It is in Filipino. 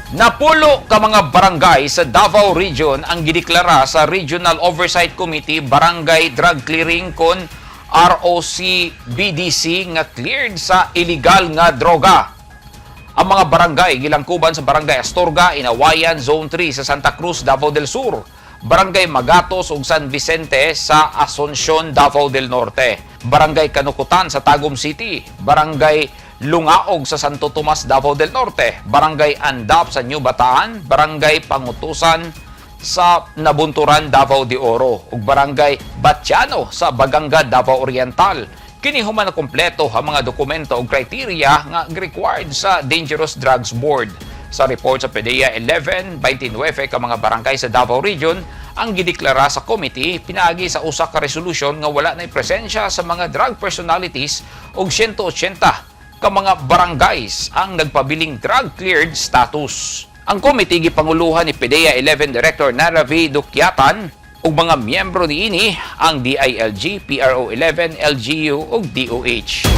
Napulo ka mga barangay sa Davao Region ang gideklara sa Regional Oversight Committee Barangay Drug Clearing kon ROCBDC nga cleared sa illegal nga droga. Ang mga barangay gilangkuban sa Barangay Astorga, Inawayan, Zone 3 sa Santa Cruz, Davao del Sur, Barangay Magatos ug San Vicente sa Asuncion, Davao del Norte, Barangay Kanukutan sa Tagum City, Barangay Lungaog sa Santo Tomas, Davao del Norte, Barangay Andap sa New Bataan, Barangay Pangutusan sa Nabunturan, Davao de Oro, ug Barangay Batiano sa Baganga, Davao Oriental. Kini human na kompleto ang mga dokumento ug criteria nga required sa Dangerous Drugs Board. Sa report sa PDEA 11-29 ka mga barangay sa Davao Region ang gideklara sa committee pinaagi sa usa ka resolution nga wala nay presensya sa mga drug personalities ug 180 ka mga barangays ang nagpabiling drug-cleared status. Ang committee gipanguluhan ni PDEA 11 Director Naravi Dukyatan ug mga miyembro niini ang DILG, PRO 11, LGU ug DOH.